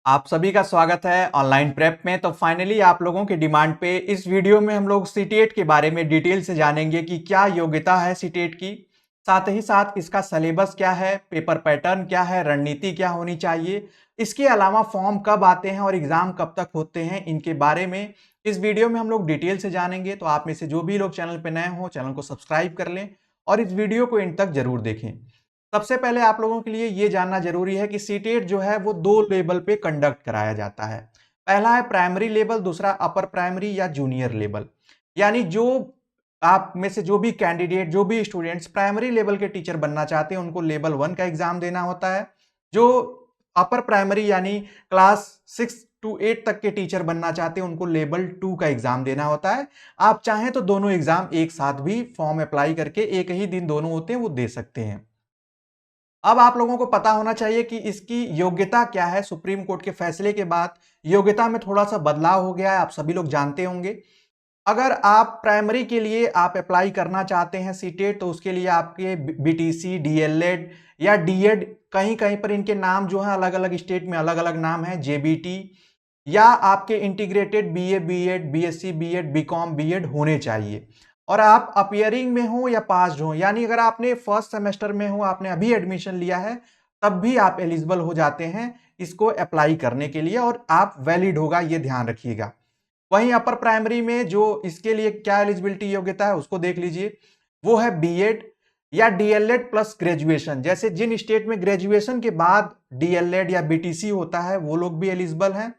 आप सभी का स्वागत है ऑनलाइन प्रेप में। तो फाइनली आप लोगों की डिमांड पे इस वीडियो में हम लोग सीटेट के बारे में डिटेल से जानेंगे कि क्या योग्यता है सीटेट की, साथ ही साथ इसका सिलेबस क्या है, पेपर पैटर्न क्या है, रणनीति क्या होनी चाहिए, इसके अलावा फॉर्म कब आते हैं और एग्जाम कब तक होते हैं, इनके बारे में इस वीडियो में हम लोग डिटेल से जानेंगे। तो आप में से जो भी लोग चैनल पर नए हो चैनल को सब्सक्राइब कर लें और इस वीडियो को इन तक जरूर देखें। सबसे पहले आप लोगों के लिए ये जानना जरूरी है कि सीटेट जो है वो दो लेवल पे कंडक्ट कराया जाता है। पहला है प्राइमरी लेवल, दूसरा अपर प्राइमरी या जूनियर लेवल। यानी जो आप में से जो भी कैंडिडेट, जो भी स्टूडेंट्स प्राइमरी लेवल के टीचर बनना चाहते हैं उनको लेवल 1 का एग्जाम देना होता है। जो अपर प्राइमरी यानी क्लास 6 टू 8 तक के टीचर बनना चाहते हैं उनको लेवल 2 का एग्जाम देना होता है। आप चाहें तो दोनों एग्जाम एक साथ भी फॉर्म अप्लाई करके एक ही दिन दोनों होते हैं वो दे सकते हैं। अब आप लोगों को पता होना चाहिए कि इसकी योग्यता क्या है। सुप्रीम कोर्ट के फैसले के बाद योग्यता में थोड़ा सा बदलाव हो गया है, आप सभी लोग जानते होंगे। अगर आप प्राइमरी के लिए आप अप्लाई करना चाहते हैं सीटेट, तो उसके लिए आपके बीटीसी, डीएलएड या डीएड, कहीं कहीं पर इनके नाम जो है अलग अलग स्टेट में अलग अलग नाम है, जेबीटी या आपके integrated BA, BEd, BSc, BEd, BCom, BEd होने चाहिए। और आप अपियरिंग में हो या पास्ड हो, यानी अगर आपने फर्स्ट सेमेस्टर में हो, आपने अभी एडमिशन लिया है, तब भी आप एलिजिबल हो जाते हैं इसको अप्लाई करने के लिए और आप वैलिड होगा, ये ध्यान रखिएगा। वहीं अपर प्राइमरी में जो इसके लिए क्या एलिजिबिलिटी योग्यता है उसको देख लीजिए। वो है बीएड या डीएलएड प्लस ग्रेजुएशन। जैसे जिन स्टेट में ग्रेजुएशन के बाद डीएलएड या बीटीसी होता है वो लोग भी एलिजिबल हैं।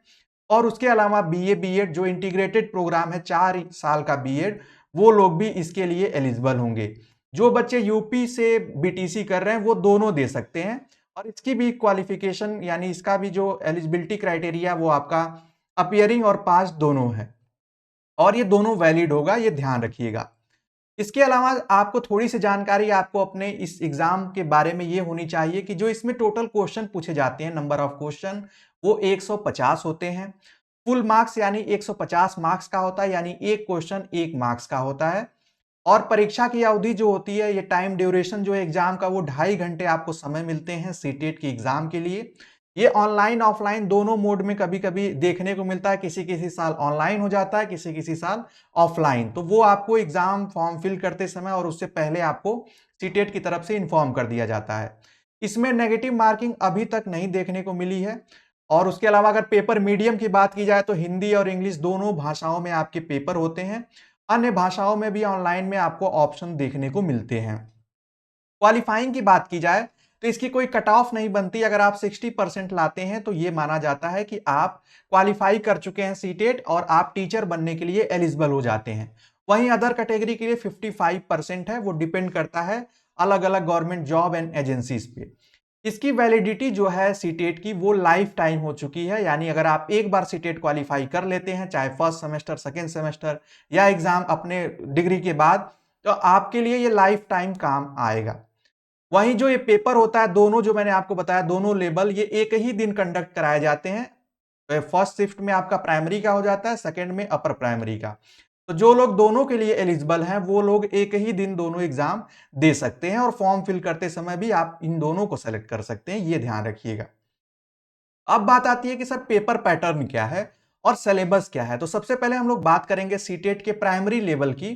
और उसके अलावा बीए, बीएड जो इंटीग्रेटेड प्रोग्राम है 4 साल का बीएड, वो लोग भी इसके लिए एलिजिबल होंगे। जो बच्चे यूपी से बीटीसी कर रहे हैं वो दोनों दे सकते हैं। और इसकी भी क्वालिफिकेशन यानी इसका भी जो एलिजिबिलिटी क्राइटेरिया वो आपका अपियरिंग और पास दोनों है और ये दोनों वैलिड होगा, ये ध्यान रखिएगा। इसके अलावा आपको थोड़ी सी जानकारी आपको अपने इस एग्जाम के बारे में ये होनी चाहिए कि जो इसमें टोटल क्वेश्चन पूछे जाते हैं, नंबर ऑफ क्वेश्चन, वो 150 होते हैं। फुल मार्क्स यानी 150 मार्क्स का होता है, यानी एक क्वेश्चन 1 मार्क्स का होता है। और परीक्षा की अवधि जो होती है, ये टाइम ड्यूरेशन जो है एग्जाम का, वो 2.5 घंटे आपको समय मिलते हैं सीटेट के एग्जाम के लिए। ये ऑनलाइन ऑफलाइन दोनों मोड में कभी कभी देखने को मिलता है, किसी किसी साल ऑनलाइन हो जाता है, किसी किसी साल ऑफलाइन। तो वो आपको एग्जाम फॉर्म फिल करते समय और उससे पहले आपको सीटेट की तरफ से इन्फॉर्म कर दिया जाता है। इसमें नेगेटिव मार्किंग अभी तक नहीं देखने को मिली है। और उसके अलावा अगर पेपर मीडियम की बात की जाए तो हिंदी और इंग्लिश दोनों भाषाओं में आपके पेपर होते हैं। अन्य भाषाओं में भी ऑनलाइन में आपको ऑप्शन देखने को मिलते हैं। क्वालिफाइंग की बात की जाए तो इसकी कोई कट ऑफ नहीं बनती। अगर आप 60% लाते हैं तो ये माना जाता है कि आप क्वालिफाई कर चुके हैं सीटेट और आप टीचर बनने के लिए एलिजिबल हो जाते हैं। वहीं अदर कैटेगरी के लिए 55% है, वो डिपेंड करता है अलग अलग गवर्नमेंट जॉब एंड एजेंसीज पे। इसकी वैलिडिटी जो है सीटेट की वो लाइफ टाइम हो चुकी है। यानी अगर आप एक बार सीटेट क्वालिफाई कर लेते हैं, चाहे फर्स्ट सेमेस्टर, सेकेंड सेमेस्टर या एग्जाम अपने डिग्री के बाद, तो आपके लिए ये लाइफ टाइम काम आएगा। वहीं जो ये पेपर होता है, दोनों जो मैंने आपको बताया दोनों लेवल ये एक ही दिन कंडक्ट कराए जाते हैं। फर्स्ट शिफ्ट में आपका प्राइमरी का हो जाता है, सेकंड में अपर प्राइमरी का। तो जो लोग दोनों के लिए एलिजिबल हैं वो लोग एक ही दिन दोनों एग्जाम दे सकते हैं और फॉर्म फिल करते समय भी आप इन दोनों को सेलेक्ट कर सकते हैं, ये ध्यान रखिएगा। अब बात आती है कि सर पेपर पैटर्न क्या है और सिलेबस क्या है। तो सबसे पहले हम लोग बात करेंगे सीटेट के प्राइमरी लेवल की।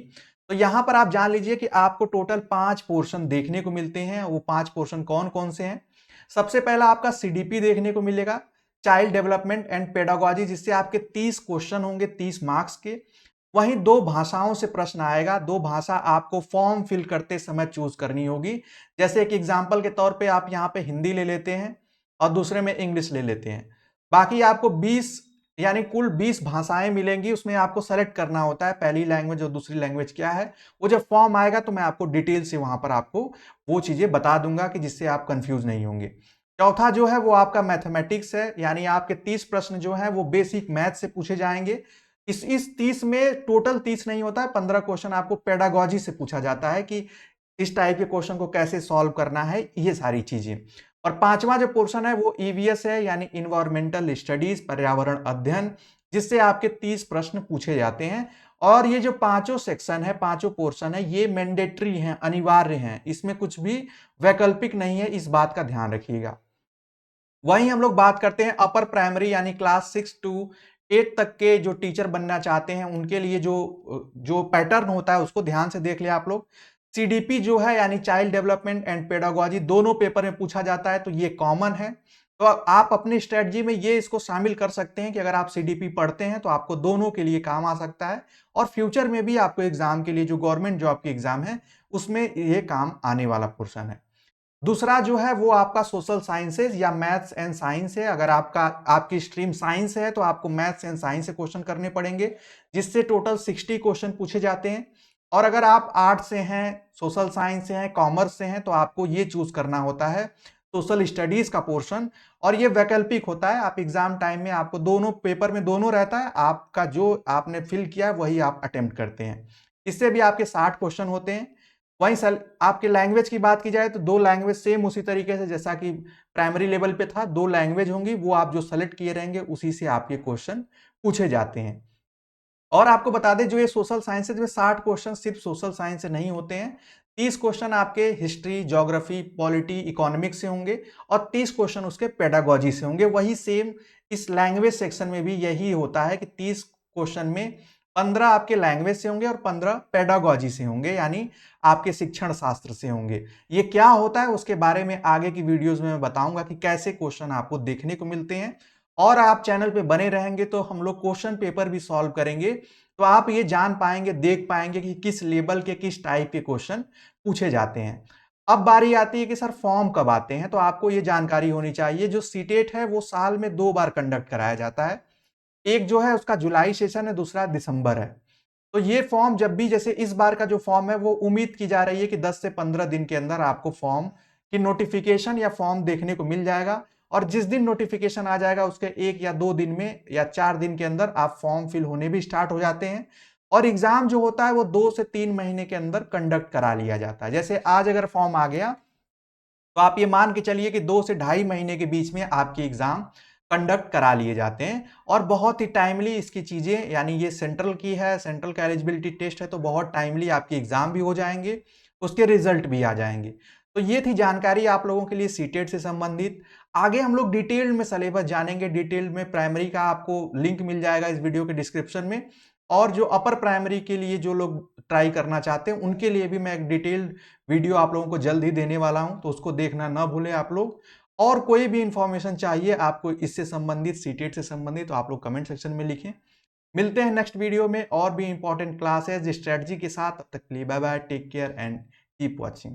तो यहां पर आप जान लीजिए कि आपको टोटल 5 पोर्शन देखने को मिलते हैं। वो 5 पोर्शन कौन कौन से हैं? सबसे पहला आपका सीडीपी देखने को मिलेगा, चाइल्ड डेवलपमेंट एंड पेडागोजी, जिससे आपके 30 क्वेश्चन होंगे 30 मार्क्स के। वहीं दो भाषाओं से प्रश्न आएगा, दो भाषा आपको फॉर्म फिल करते समय चूज करनी होगी। जैसे एक एग्जाम्पल के तौर पे आप यहाँ पे हिंदी ले लेते हैं और दूसरे में इंग्लिश ले लेते हैं। बाकी आपको 20 यानी कुल 20 भाषाएं मिलेंगी, उसमें आपको सेलेक्ट करना होता है पहली लैंग्वेज और दूसरी लैंग्वेज क्या है। वो जब फॉर्म आएगा तो मैं आपको डिटेल से वहां पर आपको वो चीजें बता दूंगा कि जिससे आप कंफ्यूज नहीं होंगे। चौथा जो है वो आपका मैथमेटिक्स है, यानी आपके 30 प्रश्न जो है वो बेसिक मैथ से पूछे जाएंगे। इस 30 में टोटल 30 नहीं होता है, 15 क्वेश्चन आपको पेडागोजी से पूछा जाता है कि इस टाइप के क्वेश्चन को कैसे सॉल्व करना है, ये सारी चीजें। और पांचवा जो पोर्शन है वो ईवीएस है, यानी इन्वायरमेंटल स्टडीज, पर्यावरण अध्ययन, जिससे आपके 30 प्रश्न पूछे जाते हैं। और ये जो पांचों सेक्शन है, पांचों पोर्शन है, ये मैंडेटरी हैं, अनिवार्य हैं, इसमें कुछ भी वैकल्पिक नहीं है, इस बात का ध्यान रखिएगा। वहीं हम लोग बात करते हैं अपर प्राइमरी यानी क्लास 6 टू 8 तक के जो टीचर बनना चाहते हैं उनके लिए जो पैटर्न होता है उसको ध्यान से देख लिया आप लोग। सीडीपी जो है यानी चाइल्ड डेवलपमेंट एंड पेडागोजी दोनों पेपर में पूछा जाता है, तो ये कॉमन है। तो आप अपनी स्ट्रेटजी में ये इसको शामिल कर सकते हैं कि अगर आप सीडीपी पढ़ते हैं तो आपको दोनों के लिए काम आ सकता है और फ्यूचर में भी आपको एग्जाम के लिए जो गवर्नमेंट जॉब की एग्जाम है उसमें ये काम आने वाला पोर्शन है। दूसरा जो है वो आपका सोशल साइंसेज या मैथ्स एंड साइंस है। अगर आपकी स्ट्रीम साइंस है तो आपको मैथ्स एंड साइंस से क्वेश्चन करने पड़ेंगे, जिससे टोटल 60 क्वेश्चन पूछे जाते हैं। और अगर आप आर्ट से हैं, सोशल साइंस से हैं, कॉमर्स से हैं, तो आपको ये चूज करना होता है सोशल स्टडीज का पोर्शन। और ये वैकल्पिक होता है, आप एग्जाम टाइम में आपको दोनों पेपर में दोनों रहता है, आपका जो आपने फिल किया है वही आप अटेम्प्ट करते हैं। इससे भी आपके 60 क्वेश्चन होते हैं। वहीं सर आपके लैंग्वेज की बात की जाए तो 2 लैंग्वेज सेम उसी तरीके से जैसा कि प्राइमरी लेवल पे था, 2 लैंग्वेज होंगी, वो आप जो सेलेक्ट किए रहेंगे उसी से आपके क्वेश्चन पूछे जाते हैं। और आपको बता दें जो ये सोशल साइंसेज में 60 क्वेश्चन सिर्फ सोशल साइंस से नहीं होते हैं, 30 क्वेश्चन आपके हिस्ट्री, ज्योग्राफी, पॉलिटी, इकोनॉमिक्स से होंगे और 30 क्वेश्चन उसके पेडागोजी से होंगे। वही सेम इस लैंग्वेज सेक्शन में भी यही होता है कि 30 क्वेश्चन में 15 आपके लैंग्वेज से होंगे और 15 पेडागोजी से होंगे, यानी आपके शिक्षण शास्त्र से होंगे। ये क्या होता है उसके बारे में आगे की वीडियोस में मैं बताऊंगा कि कैसे क्वेश्चन आपको देखने को मिलते हैं। और आप चैनल पे बने रहेंगे तो हम लोग क्वेश्चन पेपर भी सॉल्व करेंगे, तो आप ये जान पाएंगे, देख पाएंगे कि किस लेवल के किस टाइप के क्वेश्चन पूछे जाते हैं। अब बारी आती है कि सर फॉर्म कब आते हैं, तो आपको ये जानकारी होनी चाहिए जो सीटेट है वो साल में 2 बार कंडक्ट कराया जाता है। एक जो है उसका जुलाई सेशन है, दूसरा दिसंबर है। तो ये फॉर्म जब भी, जैसे इस बार का जो फॉर्म है वो उम्मीद की जा रही है कि 10 से 15 दिन के अंदर आपको फॉर्म की नोटिफिकेशन या फॉर्म देखने को मिल जाएगा। और जिस दिन नोटिफिकेशन आ जाएगा उसके 1 या 2 दिन में या 4 दिन के अंदर आप फॉर्म फिल होने भी स्टार्ट हो जाते हैं। और एग्जाम जो होता है वो 2 से 3 महीने के अंदर कंडक्ट करा लिया जाता है। जैसे आज अगर फॉर्म आ गया तो आप ये मान के चलिए कि 2 से ढाई महीने के बीच में आपकी एग्जाम कंडक्ट करा लिए जाते हैं। और बहुत ही टाइमली इसकी चीजें, यानी ये सेंट्रल की है, सेंट्रल का एलिजिबिलिटी टेस्ट है, तो बहुत टाइमली आपकी एग्जाम भी हो जाएंगे, उसके रिजल्ट भी आ जाएंगे। तो ये थी जानकारी आप लोगों के लिए सीटेट से संबंधित। आगे हम लोग डिटेल में सिलेबस जानेंगे, डिटेल में प्राइमरी का आपको लिंक मिल जाएगा इस वीडियो के डिस्क्रिप्शन में। और जो अपर प्राइमरी के लिए जो लोग ट्राई करना चाहते हैं उनके लिए भी मैं एक डिटेल्ड वीडियो आप लोगों को जल्द ही देने वाला हूं, तो उसको देखना ना भूलें आप लोग। और कोई भी इंफॉर्मेशन चाहिए आपको इससे संबंधित, सीटेट से संबंधित, तो आप लोग कमेंट सेक्शन में लिखें। मिलते हैं नेक्स्ट वीडियो में और भी इंपॉर्टेंट क्लासेस स्ट्रेटजी के साथ। तब तक के लिए bye bye, take care and keep watching.